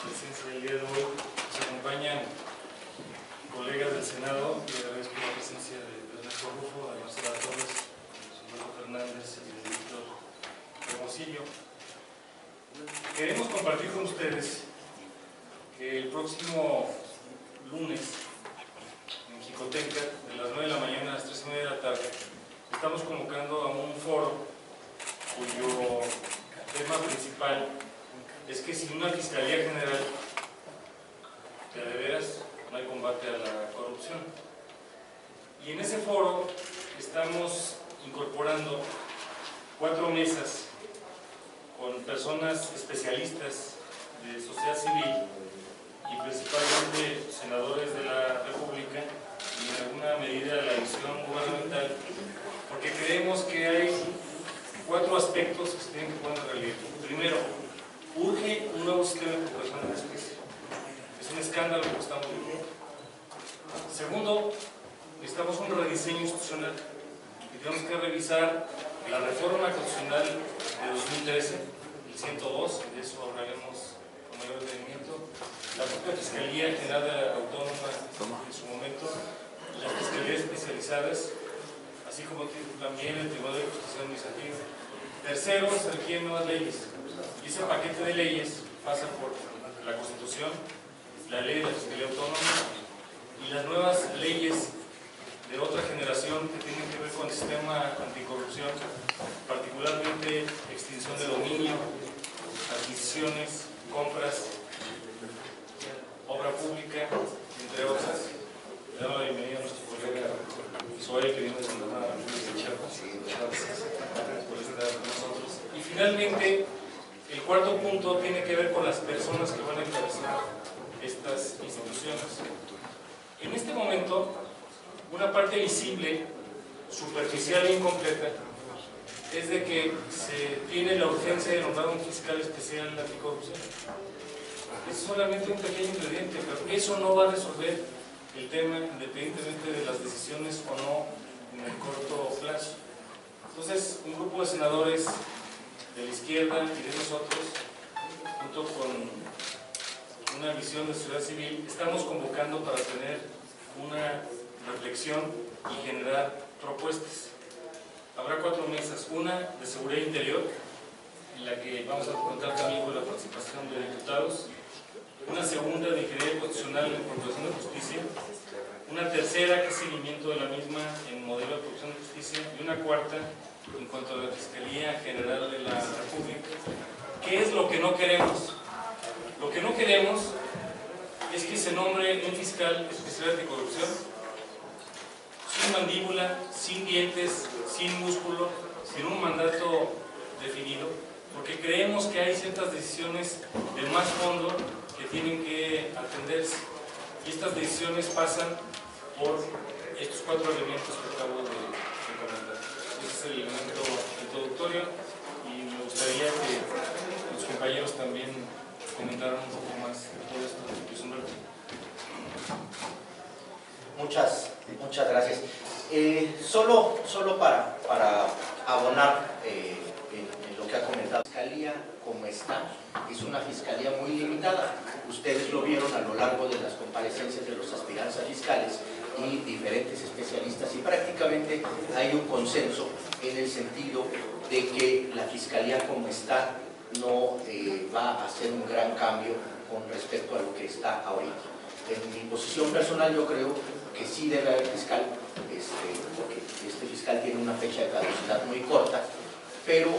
presencia del día de hoy. Nos acompañan colegas del Senado, y agradezco la presencia de Ernesto Rufo, de Marcela Torres, de Humberto Fernández y de Víctor Hermosillo. Queremos compartir con ustedes que el próximo lunes en Jicotenca, de las 9 de la mañana a las 3:30 de la tarde, estamos convocando a un foro cuyo tema principal es que sin una Fiscalía General, de veras, no hay combate a la corrupción. Y en ese foro estamos incorporando 4 mesas con personas especialistas de sociedad civil y principalmente senadores de la República y en alguna medida de la visión gubernamental, porque creemos que hay 4 aspectos que se tienen que poner en relieve. Primero, urge un nuevo sistema de procuración de justicia. Es un escándalo lo que estamos viviendo. Segundo, necesitamos un rediseño institucional y tenemos que revisar la reforma constitucional de 2013, el 102, de eso hablaremos con mayor detenimiento, la propia Fiscalía General Autónoma en su momento, las fiscalías especializadas, así como también el Tribunal de Justicia Administrativa. Tercero, se requieren nuevas leyes, y ese paquete de leyes pasa por la Constitución, la ley de la Fiscalía Autónoma y las nuevas leyes de otra generación que tienen que ver con el sistema anticorrupción, particularmente extinción de dominio, adquisiciones, compras, obra pública, entre otras. Le damos la bienvenida a nuestro colega Zoe, que viene de Santa Chiapas, por estar con nosotros. Y finalmente, el cuarto punto tiene que ver con las personas que van a encabezar estas instituciones. En este momento, una parte visible, superficial e incompleta, es de que se tiene la urgencia de nombrar un fiscal especial anticorrupción. Es solamente un pequeño ingrediente, pero eso no va a resolver el tema independientemente de las decisiones o no en el corto plazo. Entonces, un grupo de senadores de la izquierda y de nosotros, junto con una visión de sociedad civil, estamos convocando para tener una reflexión y generar propuestas. Habrá 4 mesas, una de seguridad interior, en la que vamos a contar también con la participación de diputados, una segunda de ingeniería constitucional en procuración de justicia, una tercera que es seguimiento de la misma en modelo de procuración de justicia y una cuarta en cuanto a la Fiscalía General de la República. ¿Qué es lo que no queremos? Lo que no queremos es que se nombre un fiscal especial de corrupción sin mandíbula, sin dientes, sin músculo, sin un mandato definido, porque creemos que hay ciertas decisiones de más fondo que tienen que atenderse, y estas decisiones pasan por estos 4 elementos que acabo de comentar. Ese es el elemento introductorio y me gustaría que los compañeros también comentaran un poco más de todo esto. Luis Humberto. Muchas gracias. Solo para abonar en lo que ha comentado. La fiscalía, como está, es una fiscalía muy limitada. Ustedes lo vieron a lo largo de las comparecencias de los aspirantes a fiscales y diferentes especialistas, y prácticamente hay un consenso en el sentido de que la fiscalía como está no va a hacer un gran cambio con respecto a lo que está ahorita. En mi posición personal yo creo que sí debe haber fiscal, porque este fiscal tiene una fecha de caducidad muy corta, pero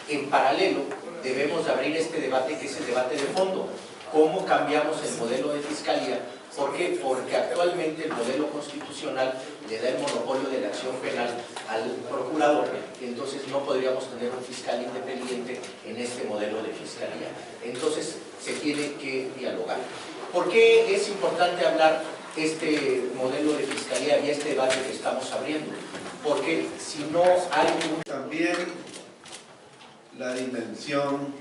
en paralelo debemos de abrir este debate, que es el debate de fondo. ¿Cómo cambiamos el modelo de fiscalía? ¿Por qué? Porque actualmente el modelo constitucional le da el monopolio de la acción penal al procurador, entonces no podríamos tener un fiscal independiente en este modelo de fiscalía. Entonces se tiene que dialogar. ¿Por qué es importante hablar este modelo de fiscalía y este debate que estamos abriendo? Porque si no hay un... También la dimensión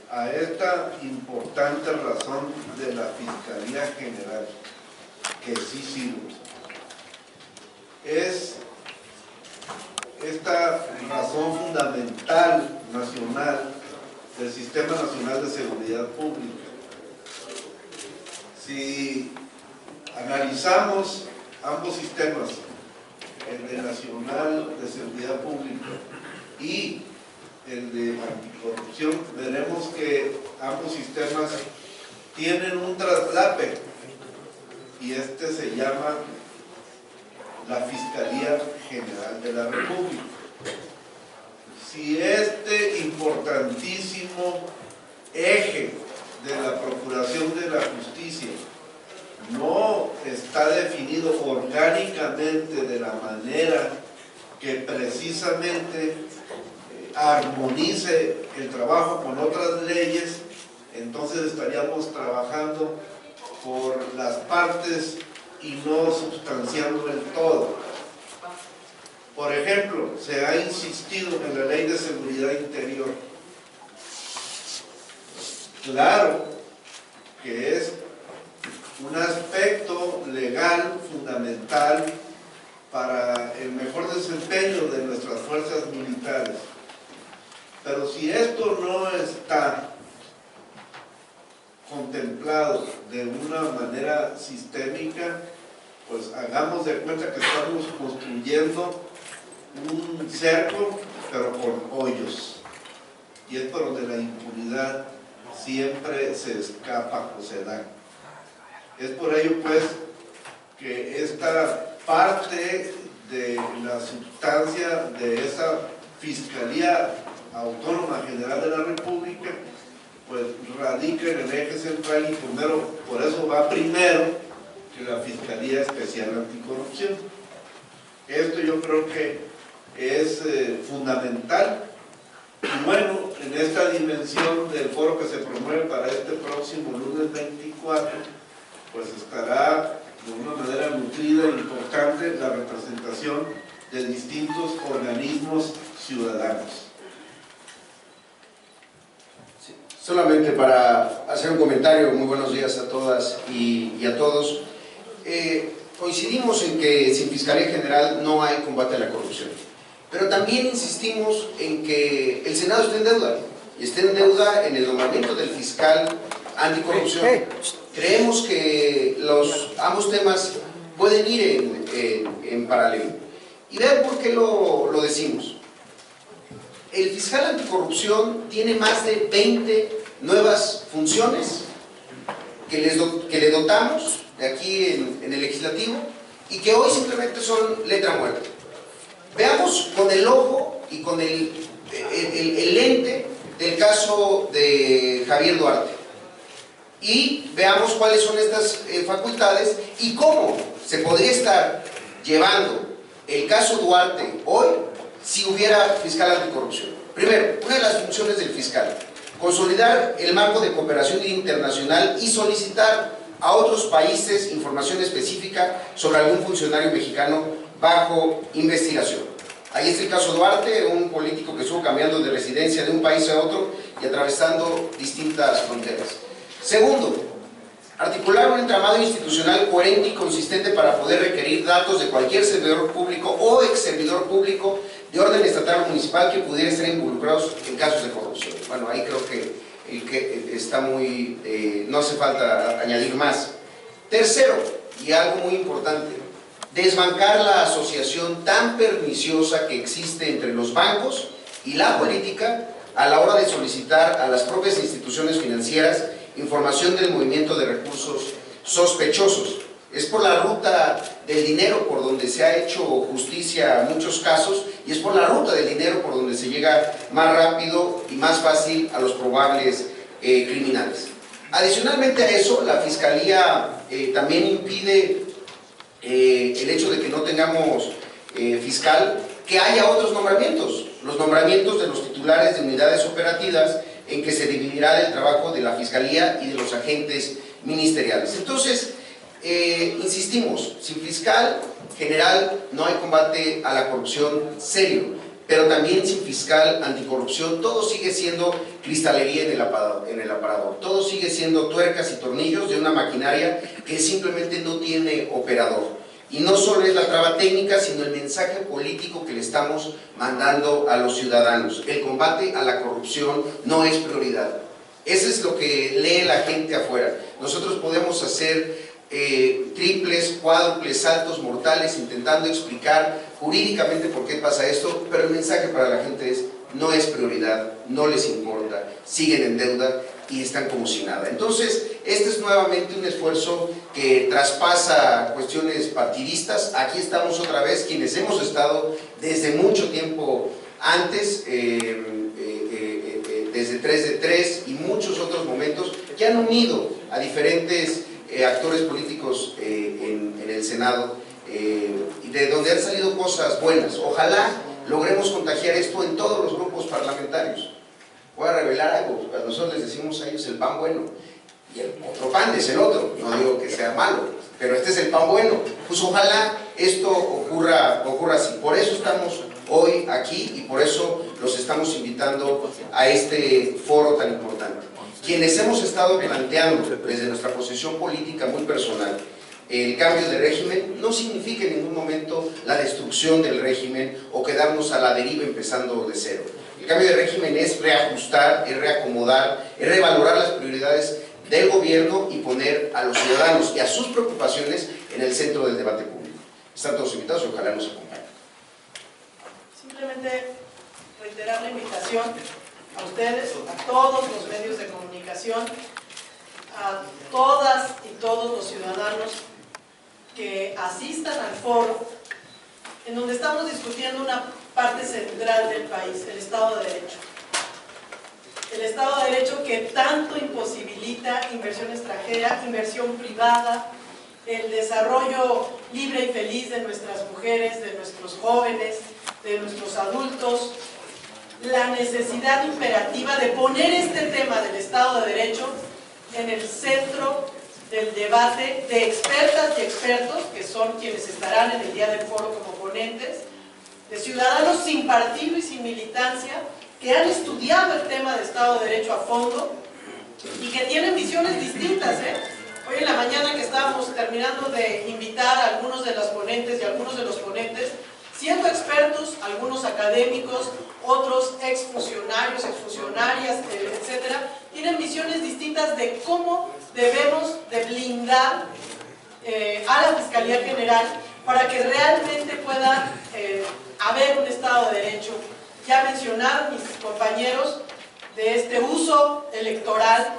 a esta importante razón de la Fiscalía General, que sí sirve, es esta razón fundamental nacional del Sistema Nacional de Seguridad Pública. Si analizamos ambos sistemas, el de Nacional de Seguridad Pública y el de anticorrupción, veremos que ambos sistemas tienen un traslape y este se llama la Fiscalía General de la República. Si este importantísimo eje de la Procuración de la Justicia no está definido orgánicamente de la manera que precisamente armonice el trabajo con otras leyes, entonces estaríamos trabajando por las partes y no sustanciando el todo. Por ejemplo, se ha insistido en la Ley de Seguridad Interior. Claro que es un aspecto legal fundamental para el mejor desempeño de nuestras fuerzas militares. Pero si esto no está contemplado de una manera sistémica, pues hagamos de cuenta que estamos construyendo un cerco, pero con hoyos. Y es por donde la impunidad siempre se escapa o se da. Es por ello, pues, que esta parte de la sustancia de esa Fiscalía Autónoma General de la República, pues radica en el eje central y primero, por eso va primero que la Fiscalía Especial Anticorrupción. Esto yo creo que es fundamental. Y bueno, en esta dimensión del foro que se promueve para este próximo lunes 24, pues estará de una manera nutrida e importante la representación de distintos organismos ciudadanos. Solamente para hacer un comentario, muy buenos días a todas y a todos. Coincidimos en que sin Fiscalía General no hay combate a la corrupción, pero también insistimos en que el Senado está en deuda, y está en deuda en el nombramiento del fiscal anticorrupción. Creemos que ambos temas pueden ir en paralelo. Y vean por qué lo decimos. El fiscal anticorrupción tiene más de 20 nuevas funciones que le dotamos de aquí en el legislativo y que hoy simplemente son letra muerta. Veamos con el ojo y con el lente del caso de Javier Duarte y veamos cuáles son estas facultades y cómo se podría estar llevando el caso Duarte hoy si hubiera fiscal anticorrupción. Primero, una de las funciones del fiscal: consolidar el marco de cooperación internacional y solicitar a otros países información específica sobre algún funcionario mexicano bajo investigación. Ahí está el caso Duarte, un político que estuvo cambiando de residencia de un país a otro y atravesando distintas fronteras. Segundo, articular un entramado institucional coherente y consistente para poder requerir datos de cualquier servidor público o ex servidor público de orden estatal o municipal que pudiera estar involucrados en casos de corrupción. Bueno, ahí creo que está muy... no hace falta añadir más. Tercero, y algo muy importante, desbancar la asociación tan perniciosa que existe entre los bancos y la política a la hora de solicitar a las propias instituciones financieras información del movimiento de recursos sospechosos. Es por la ruta del dinero por donde se ha hecho justicia en muchos casos y es por la ruta del dinero por donde se llega más rápido y más fácil a los probables criminales. Adicionalmente a eso, la Fiscalía también impide el hecho de que no tengamos fiscal, que haya otros nombramientos, los nombramientos de los titulares de unidades operativas en que se dividirá el trabajo de la Fiscalía y de los agentes ministeriales. Entonces, insistimos, sin fiscal general no hay combate a la corrupción serio, pero también sin fiscal anticorrupción todo sigue siendo cristalería en el aparador, todo sigue siendo tuercas y tornillos de una maquinaria que simplemente no tiene operador. Y no solo es la traba técnica, sino el mensaje político que le estamos mandando a los ciudadanos. El combate a la corrupción no es prioridad. Eso es lo que lee la gente afuera. Nosotros podemos hacer triples, cuádruples, saltos mortales intentando explicar jurídicamente por qué pasa esto, pero el mensaje para la gente es: no es prioridad, no les importa, siguen en deuda y están como si nada. Entonces, este es nuevamente un esfuerzo que traspasa cuestiones partidistas. Aquí estamos otra vez, quienes hemos estado desde mucho tiempo antes, desde 3 de 3 y muchos otros momentos, que han unido a diferentes actores políticos en el Senado, y de donde han salido cosas buenas. Ojalá logremos contagiar esto en todos los grupos parlamentarios. Voy a revelar algo: a nosotros les decimos a ellos el pan bueno, y el otro pan es el otro. No digo que sea malo, pero este es el pan bueno. Pues ojalá esto ocurra así. Por eso estamos hoy aquí y por eso los estamos invitando a este foro tan importante. Quienes hemos estado planteando desde nuestra posición política muy personal el cambio de régimen, no significa en ningún momento la destrucción del régimen o quedarnos a la deriva empezando de cero. El cambio de régimen es reajustar, es reacomodar, es revalorar las prioridades del gobierno y poner a los ciudadanos y a sus preocupaciones en el centro del debate público. Están todos invitados y ojalá nos acompañen. Simplemente reiterar la invitación a ustedes, a todos los medios de comunicación, a todas y todos los ciudadanos que asistan al foro, en donde estamos discutiendo una parte central del país, el Estado de Derecho. El Estado de Derecho que tanto imposibilita inversión extranjera, inversión privada, el desarrollo libre y feliz de nuestras mujeres, de nuestros jóvenes, de nuestros adultos, la necesidad imperativa de poner este tema del Estado de Derecho en el centro del debate de expertas y expertos, que son quienes estarán en el día del foro como ponentes, de ciudadanos sin partido y sin militancia, que han estudiado el tema de Estado de Derecho a fondo y que tienen visiones distintas. Hoy en la mañana que estábamos terminando de invitar a algunos de las ponentes y a algunos de los ponentes, siendo expertos, algunos académicos, otros exfuncionarios, exfuncionarias, etcétera, tienen visiones distintas de cómo debemos de blindar a la Fiscalía General para que realmente pueda haber un Estado de Derecho. Ya mencionaron mis compañeros de este uso electoral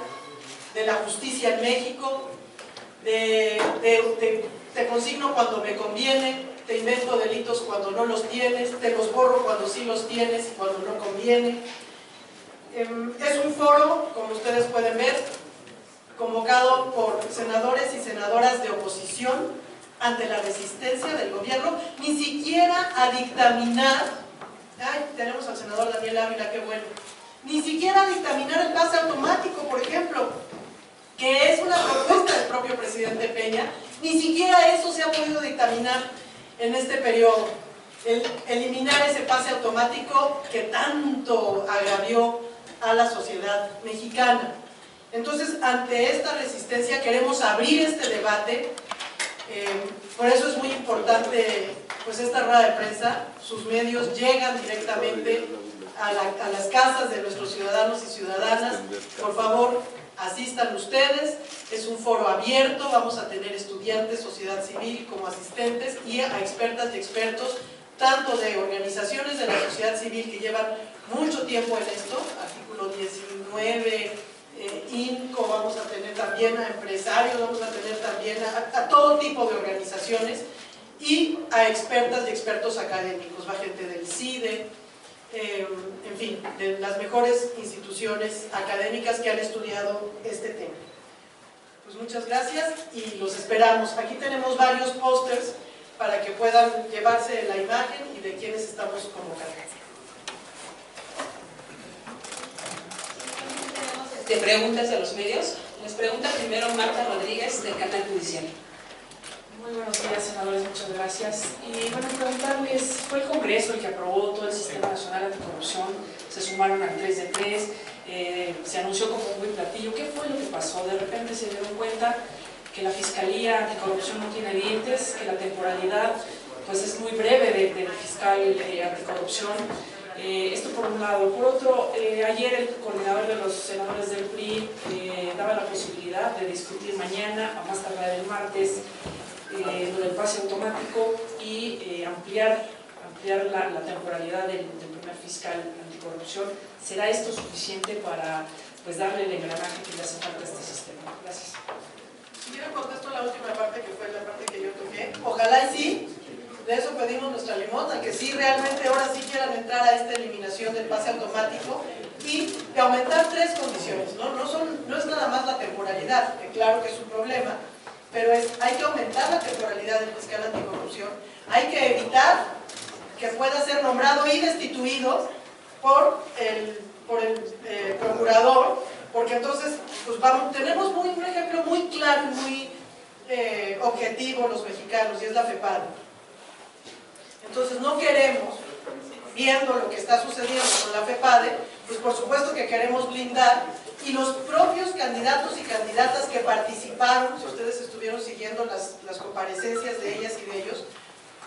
de la justicia en México, te consigno cuando me conviene, te invento delitos cuando no los tienes, te los borro cuando sí los tienes y cuando no conviene. Es un foro, como ustedes pueden ver, convocado por senadores y senadoras de oposición ante la resistencia del gobierno, ni siquiera a dictaminar. Ay, tenemos al senador Daniel Ávila, qué bueno. Ni siquiera a dictaminar el pase automático, por ejemplo, que es una propuesta del propio presidente Peña. Ni siquiera eso se ha podido dictaminar en este periodo. Eliminar ese pase automático que tanto agravió a la sociedad mexicana. Entonces, ante esta resistencia queremos abrir este debate. Por eso es muy importante pues esta rueda de prensa. Sus medios llegan directamente a las casas de nuestros ciudadanos y ciudadanas. Por favor, asistan ustedes. Es un foro abierto, vamos a tener estudiantes, sociedad civil como asistentes y a expertas y expertos, tanto de organizaciones de la sociedad civil que llevan mucho tiempo en esto, artículo 19, INCO, vamos a tener también a empresarios, vamos a tener también a todo tipo de organizaciones, y a expertas y expertos académicos, va gente del CIDE, en fin, de las mejores instituciones académicas que han estudiado este tema. Pues muchas gracias y los esperamos. Aquí tenemos varios pósters para que puedan llevarse la imagen y de quienes estamos convocando. Preguntas de los medios. Les pregunta primero Marta Rodríguez del Canal Judicial. Muy buenos días, senadores, muchas gracias. Y bueno, preguntarles, fue el Congreso el que aprobó todo el Sistema Nacional Anticorrupción, se sumaron al 3 de 3, se anunció como un buen platillo. ¿Qué fue lo que pasó? De repente se dieron cuenta que la Fiscalía Anticorrupción no tiene dientes, que la temporalidad pues es muy breve del fiscal anticorrupción. Esto por un lado. Por otro, ayer el coordinador de los senadores del PRI daba la posibilidad de discutir mañana, a más tardar el martes, lo del pase automático y ampliar la temporalidad del primer fiscal anticorrupción. ¿Será esto suficiente para pues darle el engranaje que le hace falta a este sistema? Gracias. Si quiero contesto la última parte, que fue la parte que yo toqué. Ojalá y sí, de eso pedimos nuestra limosna, que sí realmente ahora sí quieran entrar a esta eliminación del pase automático y de aumentar 3 condiciones, ¿no? No es nada más la temporalidad, que claro que es un problema, pero hay que aumentar la temporalidad del fiscal anticorrupción, hay que evitar que pueda ser nombrado y destituido por el procurador, porque entonces pues tenemos un ejemplo muy claro y muy objetivo los mexicanos, y es la FEPADE. Entonces no queremos, viendo lo que está sucediendo con la FEPADE, pues por supuesto que queremos blindar, y los propios candidatos y candidatas que participaron, si ustedes estuvieron siguiendo las comparecencias de ellas y de ellos,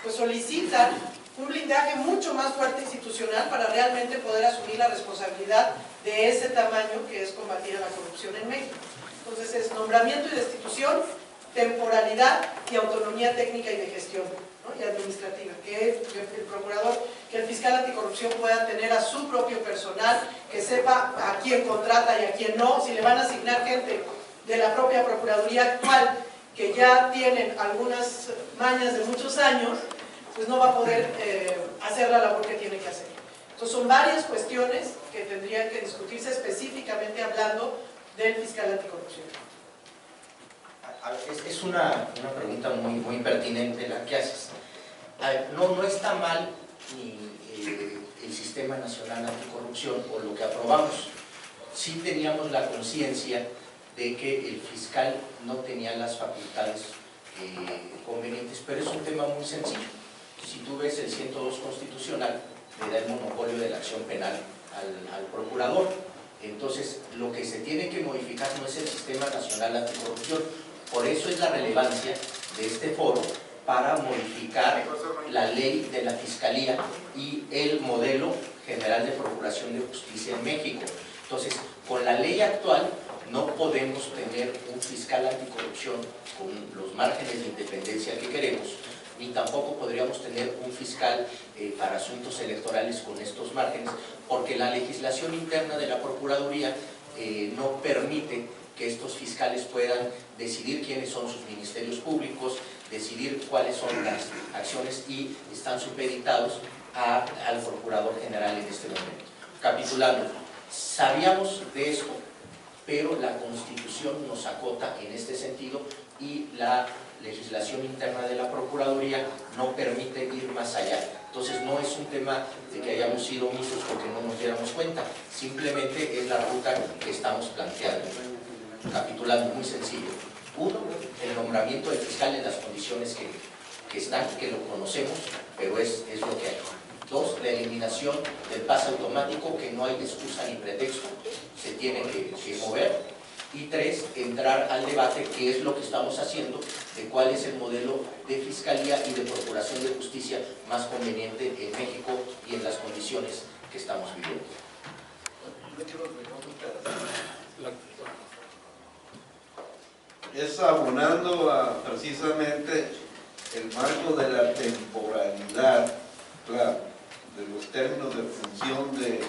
pues solicitan un blindaje mucho más fuerte institucional para realmente poder asumir la responsabilidad de ese tamaño que es combatir a la corrupción en México. Entonces es nombramiento y destitución, temporalidad y autonomía técnica y de gestión, ¿no? Y administrativa, que el procurador, que el fiscal anticorrupción pueda tener a su propio personal, que sepa a quién contrata y a quién no, si le van a asignar gente de la propia procuraduría actual, que ya tienen algunas mañas de muchos años, pues no va a poder hacer la labor que tiene que hacer. Entonces son varias cuestiones que tendrían que discutirse específicamente hablando del fiscal anticorrupción. Es una pregunta muy pertinente la que haces. No está mal ni el Sistema Nacional Anticorrupción o lo que aprobamos. Sí teníamos la conciencia de que el fiscal no tenía las facultades convenientes, pero es un tema muy sencillo. Si tú ves el 102 constitucional, le da el monopolio de la acción penal al procurador. Entonces, lo que se tiene que modificar no es el Sistema Nacional Anticorrupción. Por eso es la relevancia de este foro para modificar la ley de la Fiscalía y el modelo general de procuración de justicia en México. Entonces, con la ley actual no podemos tener un fiscal anticorrupción con los márgenes de independencia que queremos, ni tampoco podríamos tener un fiscal para asuntos electorales con estos márgenes, porque la legislación interna de la Procuraduría no permite que estos fiscales puedan decidir quiénes son sus ministerios públicos, decidir cuáles son las acciones, y están supeditados al Procurador General en este momento. Capitulando, sabíamos de esto, pero la Constitución nos acota en este sentido y la legislación interna de la Procuraduría no permite ir más allá. Entonces no es un tema de que hayamos sido omisos porque no nos diéramos cuenta, simplemente es la ruta que estamos planteando. Capitulando, muy sencillo. 1, el nombramiento del fiscal en las condiciones que están, que lo conocemos, pero es lo que hay. 2, la eliminación del pase automático, que no hay excusa ni pretexto, se tiene que mover. Y 3, entrar al debate, que es lo que estamos haciendo, de cuál es el modelo de fiscalía y de procuración de justicia más conveniente en México y en las condiciones que estamos viviendo. Es abonando precisamente el marco de la temporalidad, claro, de los términos de función de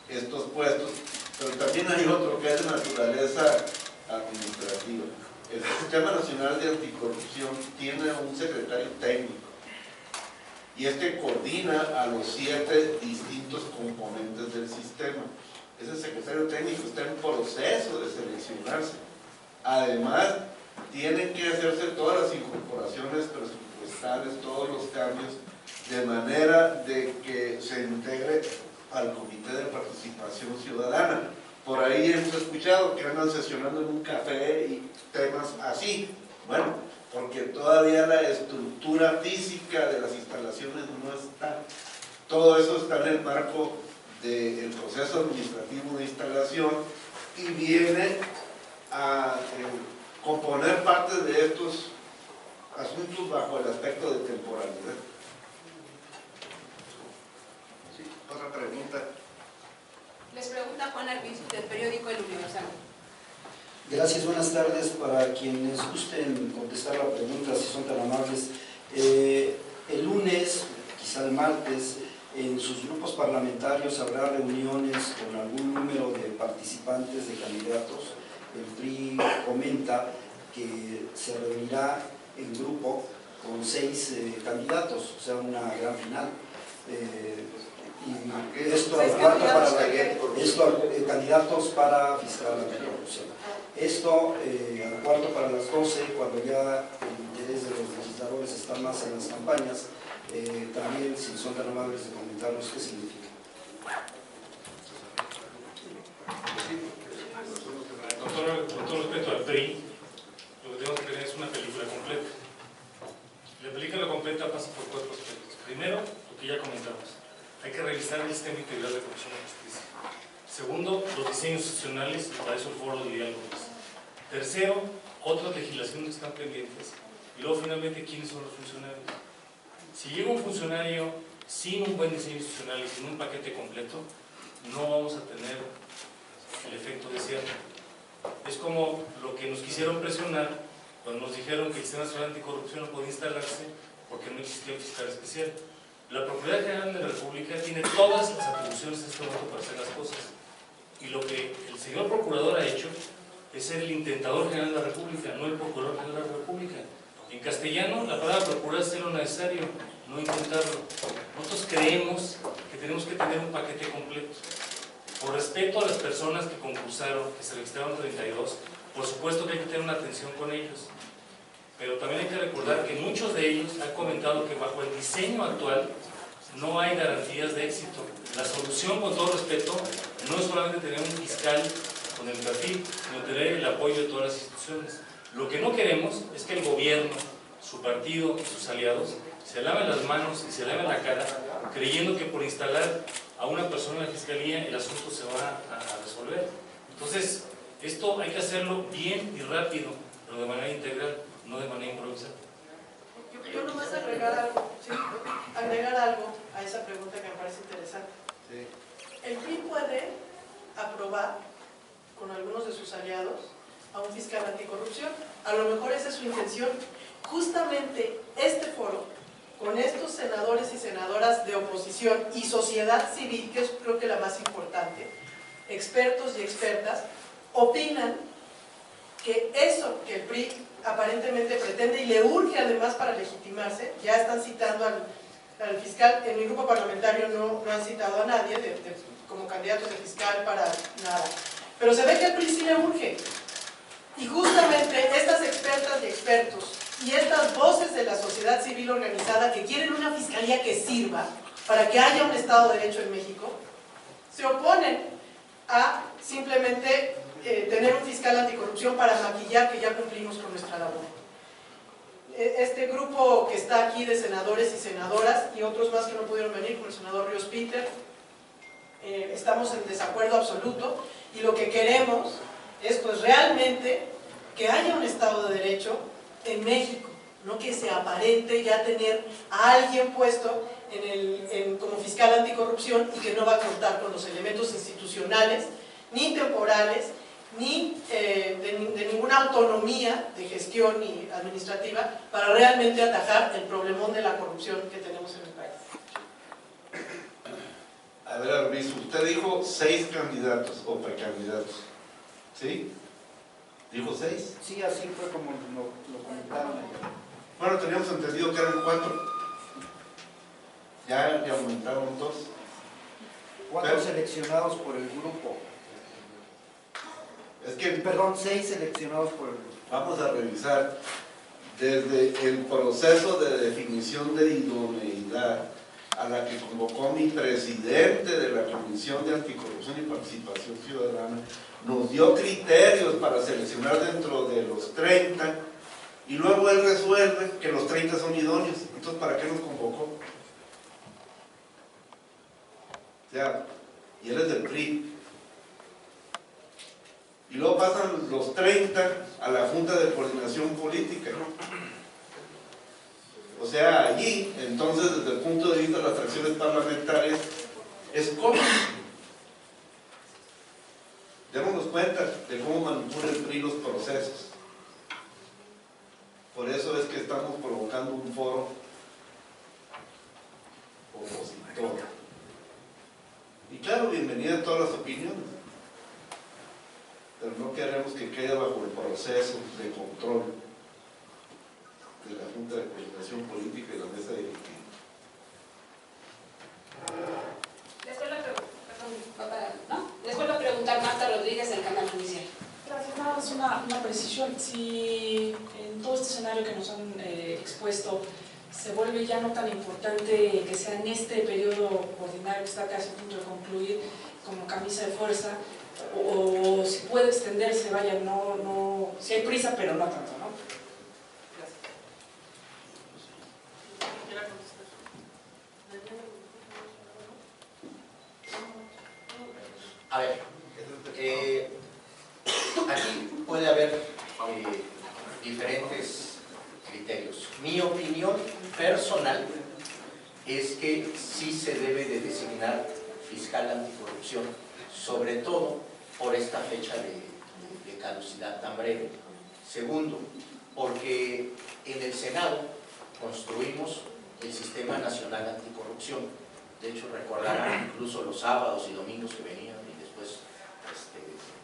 estos puestos, pero también hay otro que es de naturaleza administrativa. El Sistema Nacional de Anticorrupción tiene un secretario técnico y este coordina a los 7 distintos componentes del sistema. Ese secretario técnico está en proceso de seleccionarse. Además, tienen que hacerse todas las incorporaciones presupuestales, todos los cambios, de manera de que se integre al Comité de Participación Ciudadana. Por ahí hemos escuchado que andan sesionando en un café y temas así. Bueno, porque todavía la estructura física de las instalaciones no está. Todo eso está en el marco del proceso administrativo de instalación y viene a componer parte de estos asuntos bajo el aspecto de temporalidad. Sí, otra pregunta. Les pregunta Juan Arbizu del periódico El Universal. Gracias, buenas tardes. Para quienes gusten contestar la pregunta, si son tan amables, el lunes, quizá el martes, en sus grupos parlamentarios habrá reuniones con algún número de participantes, de candidatos. El PRI comenta que se reunirá en grupo con 6 candidatos, o sea, una gran final. Y esto al cuarto para candidatos para fiscal anticorrupción. Esto al cuarto para las 12, cuando ya el interés de los legisladores está más en las campañas. También, si son tan amables de comentarnos qué significa. Con todo respeto al PRI, lo que tenemos que tener es una película completa. La película completa pasa por 4 aspectos. Primero, lo que ya comentamos, hay que revisar el sistema integral de corrupción y justicia. Segundo, los diseños institucionales, y para eso el foro de diálogo. Tercero, otras legislaciones que están pendientes. Y luego, finalmente, ¿quiénes son los funcionarios? Si llega un funcionario sin un buen diseño institucional y sin un paquete completo, no vamos a tener el efecto deseado. Es como lo que nos quisieron presionar cuando nos dijeron que el Sistema Nacional Anticorrupción no podía instalarse porque no existía un fiscal especial. La Procuraduría General de la República tiene todas las atribuciones en este momento para hacer las cosas. Y lo que el señor procurador ha hecho es ser el intentador general de la República, no el procurador general de la República. En castellano, la palabra procurar es hacer lo necesario, no intentarlo. Nosotros creemos que tenemos que tener un paquete completo. Por respeto a las personas que concursaron, que se registraron 32, por supuesto que hay que tener una atención con ellos. Pero también hay que recordar que muchos de ellos han comentado que bajo el diseño actual no hay garantías de éxito. La solución, con todo respeto, no es solamente tener un fiscal con el perfil, sino tener el apoyo de todas las instituciones. Lo que no queremos es que el gobierno, su partido y sus aliados se laven las manos y se laven la cara creyendo que por instalar a una persona en la fiscalía el asunto se va a resolver. Entonces, esto hay que hacerlo bien y rápido, pero de manera integral, no de manera improvisada. Yo nomás agregar algo, ¿sí? Agregar algo a esa pregunta que me parece interesante. Sí. El PRI puede aprobar con algunos de sus aliados a un fiscal anticorrupción. A lo mejor esa es su intención. Justamente este foro, con estos senadores y senadoras de oposición y sociedad civil, que es creo que la más importante, expertos y expertas, opinan que eso que el PRI aparentemente pretende y le urge además para legitimarse, ya están citando al fiscal, en mi grupo parlamentario no han citado a nadie como candidato de fiscal para nada, pero se ve que al PRI sí le urge. Y justamente estas expertas y expertos y estas voces de la sociedad civil organizada que quieren una fiscalía que sirva para que haya un Estado de Derecho en México, se oponen a simplemente tener un fiscal anticorrupción para maquillar que ya cumplimos con nuestra labor. Este grupo que está aquí de senadores y senadoras y otros más que no pudieron venir, como el senador Ríos Peter, estamos en desacuerdo absoluto y lo que queremos es pues realmente que haya un Estado de Derecho en México, no que se aparente ya tener a alguien puesto como fiscal anticorrupción y que no va a contar con los elementos institucionales, ni temporales, ni de ninguna autonomía de gestión ni administrativa para realmente atajar el problemón de la corrupción que tenemos en el país. A ver, Arbizu, usted dijo 6 candidatos o precandidatos, ¿sí? ¿Dijo 6? Sí, así fue como lo comentaron ayer. Bueno, teníamos entendido que eran 4. Ya le aumentaron 2. 4 seleccionados por el grupo. Es que, Perdón, 6 seleccionados por el grupo. vamos a revisar desde el proceso de definición de idoneidad a la que convocó mi presidente de la Comisión de Anticorrupción y Participación Ciudadana, nos dio criterios para seleccionar dentro de los 30 y luego él resuelve que los 30 son idóneos. Entonces, ¿para qué nos convocó? O sea, y él es del PRI. y luego pasan los 30 a la Junta de Coordinación Política. O sea, allí, entonces, desde el punto de vista de las fracciones parlamentarias, es cómodo. Démonos cuenta de cómo manipula el PRI los procesos. Por eso es que estamos provocando un foro opositor. Y claro, bienvenida a todas las opiniones, pero no queremos que quede bajo el proceso de control de la Junta de Coordinación Política y la mesa directiva. Les vuelvo a preguntar Marta Rodríguez del canal judicial. Gracias, nada más una precisión. Si en todo este escenario que nos han expuesto se vuelve ya no tan importante que sea en este periodo ordinario que está casi a punto de concluir como camisa de fuerza, o si puede extenderse, vaya, no, si hay prisa, pero no tanto, ¿no? A ver, aquí puede haber diferentes criterios. Mi opinión personal es que sí se debe de designar fiscal anticorrupción, sobre todo por esta fecha de caducidad tan breve. Segundo, porque en el Senado construimos el Sistema Nacional Anticorrupción. De hecho, recordarán incluso los sábados y domingos que venían y después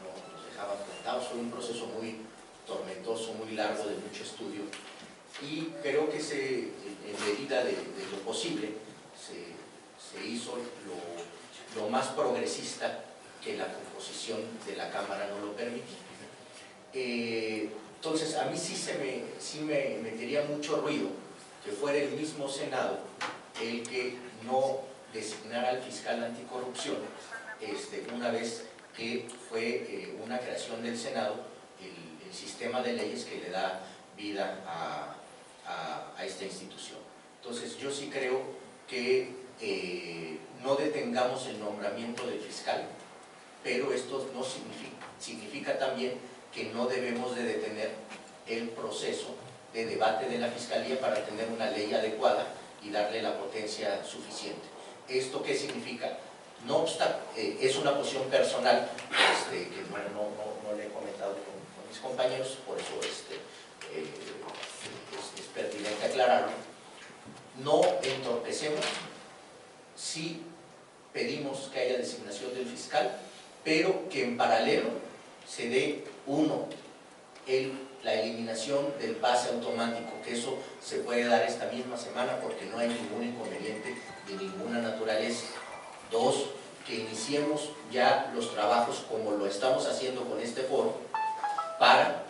no nos dejaban contados. Fue un proceso muy tormentoso, muy largo, de mucho estudio. Y creo que en medida de lo posible se hizo lo más progresista que la composición de la Cámara no lo permitía. Entonces, a mí sí me metería mucho ruido que fuera el mismo Senado el que no designara al fiscal anticorrupción una vez que fue una creación del Senado, el sistema de leyes que le da vida a esta institución. Entonces, yo sí creo que no detengamos el nombramiento del fiscal, pero esto no significa también que no debemos de detener el proceso de debate de la Fiscalía para tener una ley adecuada y darle la potencia suficiente. ¿Esto qué significa? No obstante, es una posición personal que no le he comentado con mis compañeros, por eso es pertinente aclararlo. No entorpecemos si pedimos que haya designación del fiscal, pero que en paralelo se dé la eliminación del pase automático, que eso se puede dar esta misma semana porque no hay ningún inconveniente de ninguna naturaleza. 2, que iniciemos ya los trabajos como lo estamos haciendo con este foro para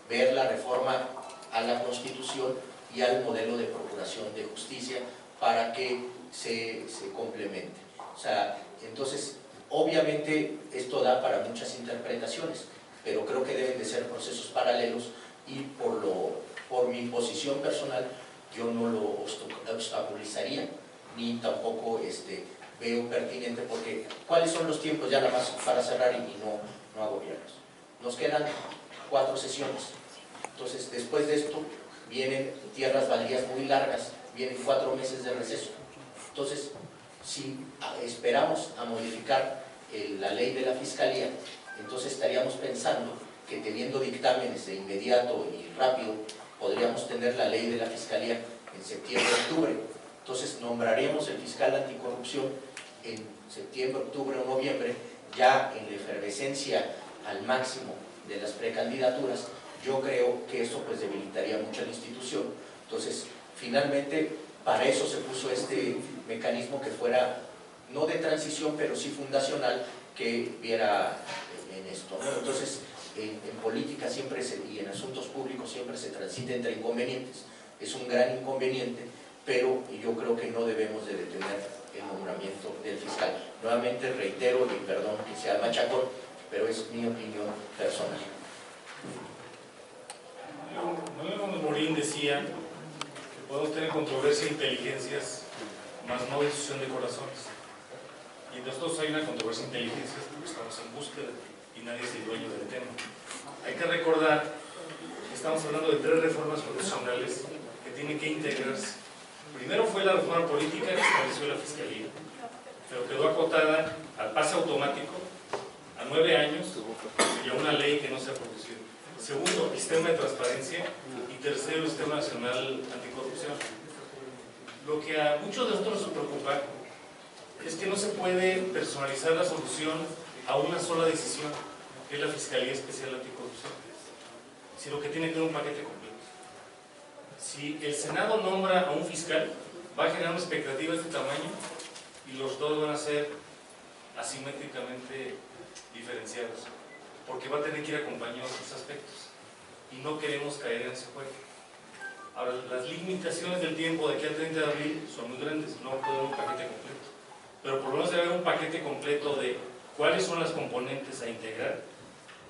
ver la reforma a la Constitución y al modelo de procuración de justicia para que se complemente. O sea, entonces, obviamente esto da para muchas interpretaciones, pero creo que deben de ser procesos paralelos y por mi posición personal yo no lo obstaculizaría ni tampoco veo pertinente, porque ¿cuáles son los tiempos? Ya nada más para cerrar y no agobiarnos. Nos quedan 4 sesiones, entonces después de esto vienen tierras baldías muy largas, vienen 4 meses de receso. Entonces, si esperamos a modificar la ley de la Fiscalía, entonces estaríamos pensando que teniendo dictámenes de inmediato y rápido, podríamos tener la ley de la Fiscalía en septiembre, octubre. Entonces nombraremos el fiscal anticorrupción en septiembre, octubre o noviembre, ya en la efervescencia al máximo de las precandidaturas. Yo creo que eso pues debilitaría mucho a la institución. Entonces, finalmente, para eso se puso este mecanismo que fuera no de transición, pero sí fundacional, que viera en esto, ¿no? Entonces, en política siempre y en asuntos públicos siempre se transita entre inconvenientes. Es un gran inconveniente, pero yo creo que no debemos de detener el nombramiento del fiscal. Nuevamente reitero, y perdón que sea machacón, pero es mi opinión personal. Manuel Morín decía que podemos tener controversia e inteligencias, más no decisión de corazones. Y nosotros hay una controversia e inteligencias porque estamos en búsqueda y nadie es el dueño del tema. Hay que recordar que estamos hablando de 3 reformas constitucionales que tienen que integrarse. Primero fue la reforma política que estableció la Fiscalía, pero quedó acotada al pase automático, a 9 años y a una ley que no se ha producido. Segundo, sistema de transparencia. Y tercero, el sistema nacional anticorrupción. Lo que a muchos de nosotros nos preocupa es que no se puede personalizar la solución a una sola decisión, que es la Fiscalía Especial Anticorrupción, sino que tiene que ser un paquete completo. Si el Senado nombra a un fiscal, va a generar una expectativa de este tamaño y los dos van a ser asimétricamente diferenciados, porque va a tener que ir acompañado de otros aspectos y no queremos caer en ese juego. Ahora, las limitaciones del tiempo de aquí al 30 de abril son muy grandes, no puede haber un paquete completo, pero por lo menos debe haber un paquete completo de cuáles son las componentes a integrar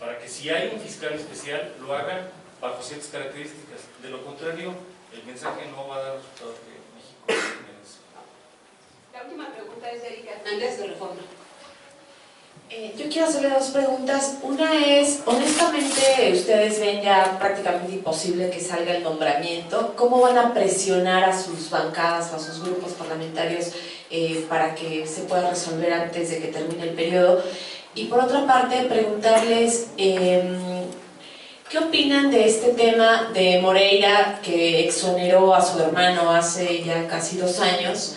para que si hay un fiscal especial lo haga bajo ciertas características. De lo contrario, el mensaje no va a dar resultado que México merece. La última pregunta es de Erika Hernández, de Reforma. Yo quiero hacerle 2 preguntas. Una es, honestamente, ustedes ven ya prácticamente imposible que salga el nombramiento. ¿Cómo van a presionar a sus bancadas o a sus grupos parlamentarios para que se pueda resolver antes de que termine el periodo? Y por otra parte, preguntarles, ¿qué opinan de este tema de Moreira, que exoneró a su hermano hace ya casi 2 años?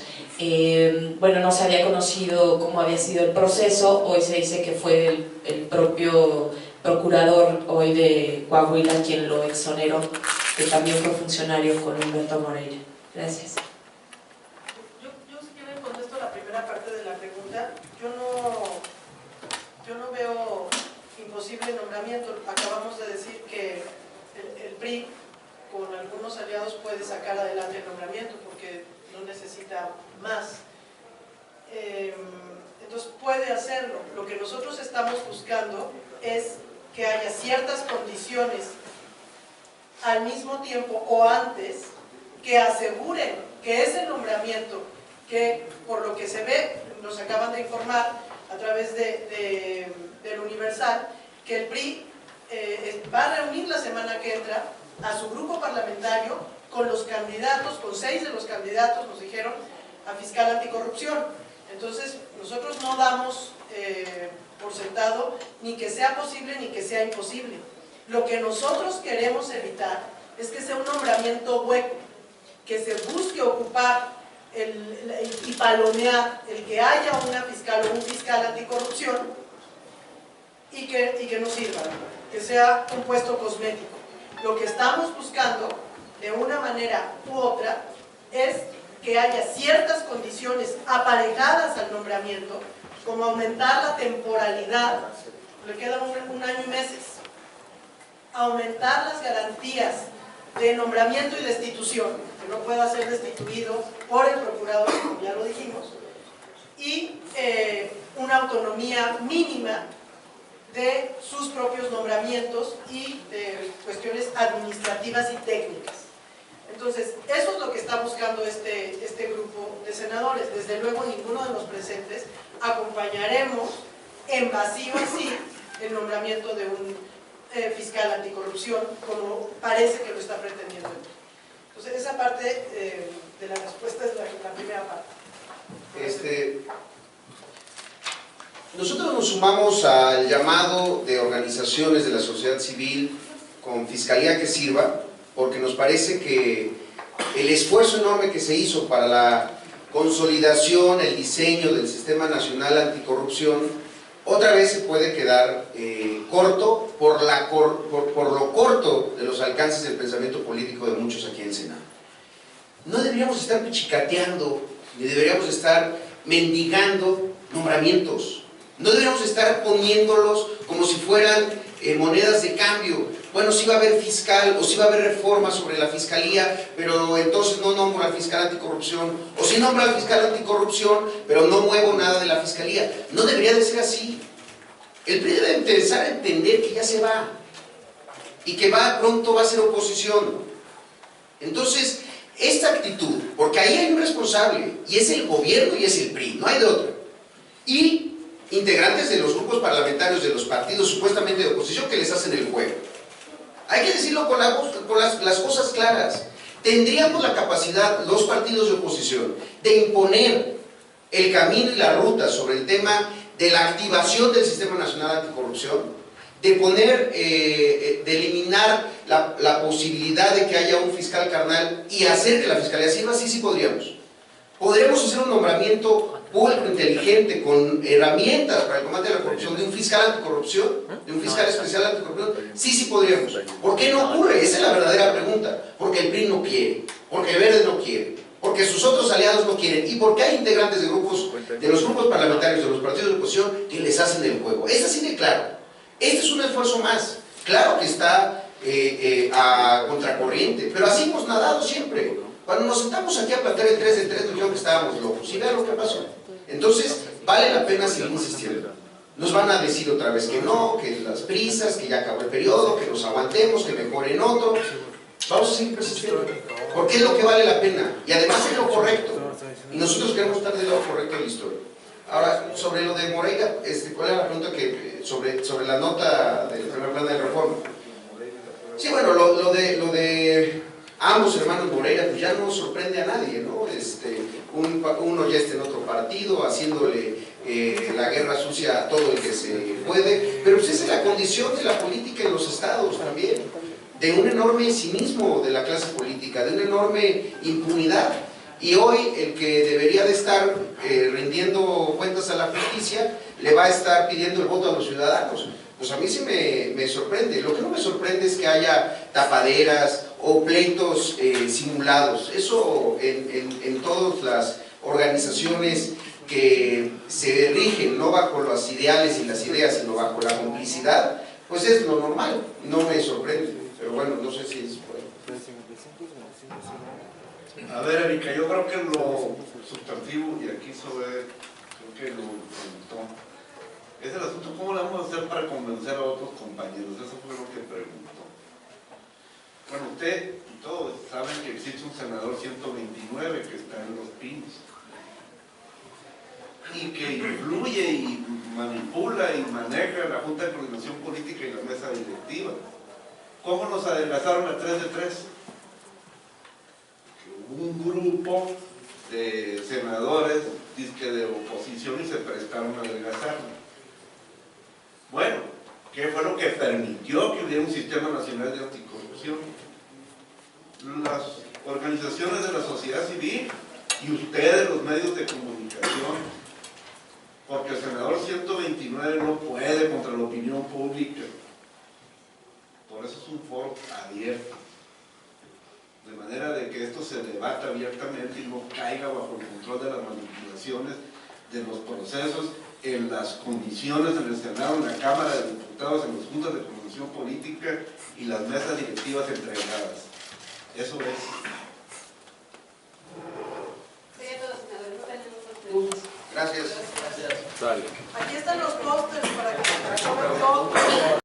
Bueno, no se había conocido cómo había sido el proceso, hoy se dice que fue el propio procurador hoy de Coahuila quien lo exoneró, que también fue funcionario con Humberto Moreira. Gracias. Yo si quieren contesto la primera parte de la pregunta. Yo no veo imposible el nombramiento. Acabamos de decir que el PRI con algunos aliados puede sacar adelante el nombramiento porque no necesita más. Entonces puede hacerlo. Lo que nosotros estamos buscando es que haya ciertas condiciones al mismo tiempo o antes que aseguren que ese nombramiento, que por lo que se ve, nos acaban de informar a través del Universal, que el PRI va a reunir la semana que entra a su grupo parlamentario con los candidatos, con 6 de los candidatos, nos dijeron, a fiscal anticorrupción. Entonces, nosotros no damos por sentado ni que sea posible ni que sea imposible. Lo que nosotros queremos evitar es que sea un nombramiento hueco, que se busque ocupar y palomear el que haya una fiscal o un fiscal anticorrupción y que no sirva, que sea un puesto cosmético. Lo que estamos buscando, de una manera u otra, es que haya ciertas condiciones aparejadas al nombramiento, como aumentar la temporalidad, le quedan un año y meses, aumentar las garantías de nombramiento y destitución, que no pueda ser destituido por el procurador, como ya lo dijimos, y una autonomía mínima de sus propios nombramientos y de cuestiones administrativas y técnicas. Entonces, eso es lo que está buscando este grupo de senadores. Desde luego, ninguno de los presentes acompañaremos en vacío así el nombramiento de un fiscal anticorrupción, como parece que lo está pretendiendo el PRI. Entonces, esa parte de la respuesta es la primera parte. Nosotros nos sumamos al llamado de organizaciones de la sociedad civil con Fiscalía que Sirva, porque nos parece que el esfuerzo enorme que se hizo para la consolidación, el diseño del Sistema Nacional Anticorrupción, otra vez se puede quedar corto por lo corto de los alcances del pensamiento político de muchos aquí en el Senado. No deberíamos estar pichicateando, ni deberíamos estar mendigando nombramientos. No deberíamos estar poniéndolos como si fueran monedas de cambio. Bueno, sí va a haber fiscal, o sí va a haber reforma sobre la fiscalía, pero entonces no nombro al fiscal anticorrupción, o sí nombro al fiscal anticorrupción, pero no muevo nada de la fiscalía. No debería de ser así. El PRI debe empezar a entender que ya se va, y que pronto va a ser oposición. Entonces, esta actitud, porque ahí hay un responsable, y es el gobierno y es el PRI, no hay de otro. Y integrantes de los grupos parlamentarios de los partidos supuestamente de oposición que les hacen el juego. Hay que decirlo con las cosas claras. ¿Tendríamos la capacidad, los partidos de oposición, de imponer el camino y la ruta sobre el tema de la activación del Sistema Nacional Anticorrupción? De poner, de eliminar la posibilidad de que haya un fiscal carnal y hacer que la fiscalía sirva? Sí podríamos. ¿Podremos hacer un nombramiento público inteligente con herramientas para el combate de la corrupción de un fiscal anticorrupción, de un fiscal especial anticorrupción? Sí podríamos. ¿Por qué no ocurre? Esa es la verdadera pregunta. Porque el PRI no quiere, porque el Verde no quiere, porque sus otros aliados no quieren, y porque hay integrantes de los grupos parlamentarios de los partidos de oposición que les hacen el juego. Es así de claro. Este es un esfuerzo más. Claro que está a contracorriente, pero así hemos nadado siempre. Cuando nos sentamos aquí a plantear el 3 de 3, nos dijeron que estábamos locos. Y vean lo que pasó. Entonces, vale la pena seguir insistiendo. Nos van a decir otra vez que no, que las prisas, que ya acabó el periodo, que nos aguantemos, que mejoren otro. Vamos a seguir persistiendo. Porque es lo que vale la pena. Y además es lo correcto. Y nosotros queremos estar del lado correcto de la historia. Ahora, sobre lo de Moreira, ¿cuál era la pregunta sobre la nota del primer plan de reforma? Sí, bueno, lo de ambos hermanos Moreira, pues ya no sorprende a nadie, ¿no? Uno ya está en otro partido, haciéndole la guerra sucia a todo el que se puede, pero pues esa es la condición de la política en los estados también, de un enorme cinismo de la clase política, de una enorme impunidad. Y hoy el que debería de estar rindiendo cuentas a la justicia le va a estar pidiendo el voto a los ciudadanos. Pues a mí sí me sorprende. Lo que no me sorprende es que haya tapaderas o pleitos simulados. Eso en todas las organizaciones que se rigen no bajo los ideales y las ideas, sino bajo la complicidad, pues es lo normal. No me sorprende. Pero bueno, no sé si es por ahí. A ver, Erika, yo creo que lo sustantivo, y aquí creo que lo preguntó, es el asunto, ¿cómo le vamos a hacer para convencer a otros compañeros? Eso fue lo que preguntó. Bueno, usted y todos saben que existe un senador 129 que está en Los Pinos y que influye y manipula y maneja la Junta de Coordinación Política y la mesa directiva. ¿Cómo nos adelgazaron a 3 de 3? Un grupo de senadores dizque de oposición y se prestaron a adelgazarlo. Bueno, ¿qué fue lo que permitió que hubiera un sistema nacional de anticorrupción? Las organizaciones de la sociedad civil y ustedes, los medios de comunicación, porque el senador 129 no puede contra la opinión pública. Por eso es un foro abierto, de manera de que esto se debata abiertamente y no caiga bajo el control de las manipulaciones de los procesos en las comisiones en el Senado, en la Cámara de Diputados, en las juntas de coordinación política y las mesas directivas entregadas. Eso es. Gracias. Aquí están los pósters para que se tomen todo.